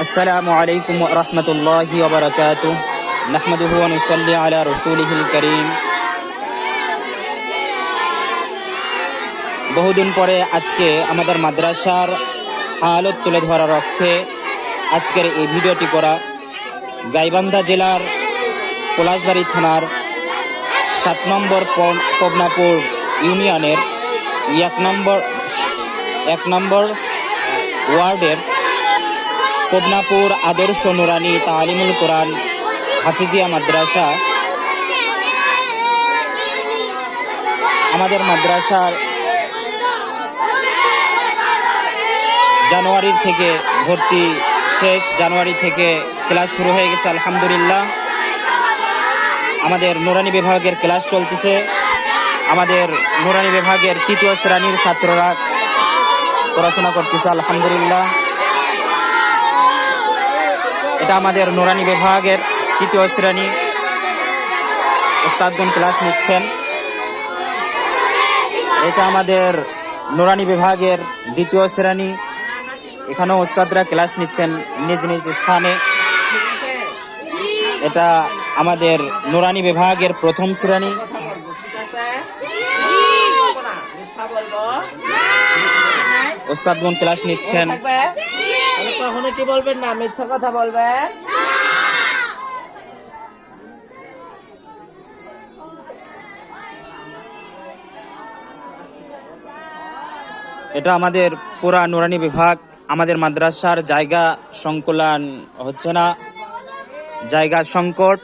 আসসালামু আলাইকুম ওয়া রাহমাতুল্লাহি ওয়া বারাকাতুহু নাহমাদুহু ওয়া নুসাল্লি আলা রাসূলিহিল কারীম। বহুদিন পরে আজকে আমাদের মাদ্রাসার হালত তুলে ধরার লক্ষ্যে আজকের এই ভিডিওটি করা। গাইবান্ধা জেলার পলাশবাড়ি থানার ৭ নম্বর পবনাপুর ইউনিয়নের ১ নম্বর ওয়ার্ডের পবনাপুর আদর্শ নুরানি তালিমুল কোরআন হাফিজিয়া মাদ্রাসা। আমাদের মাদ্রাসার জানুয়ারির থেকে ভর্তি শেষ, জানুয়ারি থেকে ক্লাস শুরু হয়ে গেছে আলহামদুলিল্লাহ। আমাদের নুরানি বিভাগের ক্লাস চলতেছে। আমাদের নুরানি বিভাগের ৩য় শ্রেণীর ছাত্ররা পড়াশোনা করতেছে আলহামদুলিল্লাহ। এটা আমাদের নুরানি বিভাগের ৩য় শ্রেণী, ওস্তাদগণ ক্লাস নিচ্ছেন। এটা আমাদের নুরানি বিভাগের ২য় শ্রেণী, এখানেও ওস্তাদরা ক্লাস নিচ্ছেন নিজ নিজ স্থানে। এটা আমাদের নুরানি বিভাগের ১ম শ্রেণী। ওস্তাদগণ ক্লাস নিচ্ছেন। কখনো কি বলবেন না, মিথ্যা কথা বলবেন। এটা আমাদের পুরা নুরানি বিভাগ। আমাদের মাদ্রাসার জায়গা সংকুলান হচ্ছে না, জায়গা সংকট।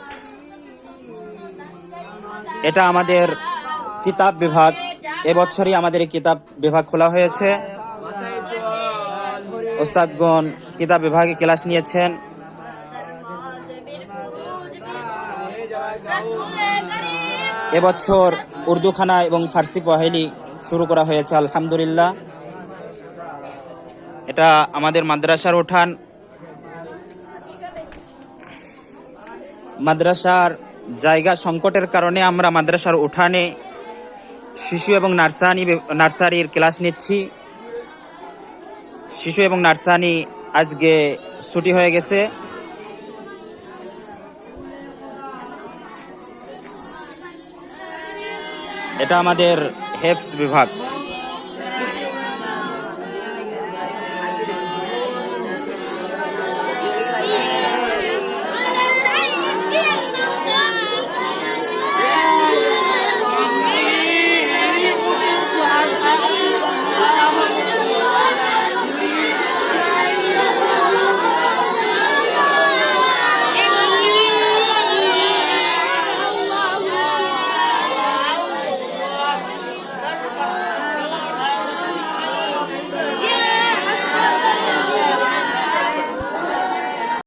এটা আমাদের কিতাব বিভাগ, এবছরই আমাদের কিতাব বিভাগ খোলা হয়েছে। ওস্তাদগণ কিতাব বিভাগে ক্লাস নিয়েছেন। এবছর উর্দুখানা এবং ফার্সি পহেলি শুরু করা হয়েছে আলহামদুলিল্লাহ। এটা আমাদের মাদ্রাসার উঠান। মাদ্রাসার জায়গা সংকটের কারণে আমরা মাদ্রাসার উঠানে শিশু এবং নার্সারির ক্লাস নিচ্ছি। শিশু এবং নার্সারি আজকে ছুটি হয়ে গেছে। এটা আমাদের হেফজ বিভাগ।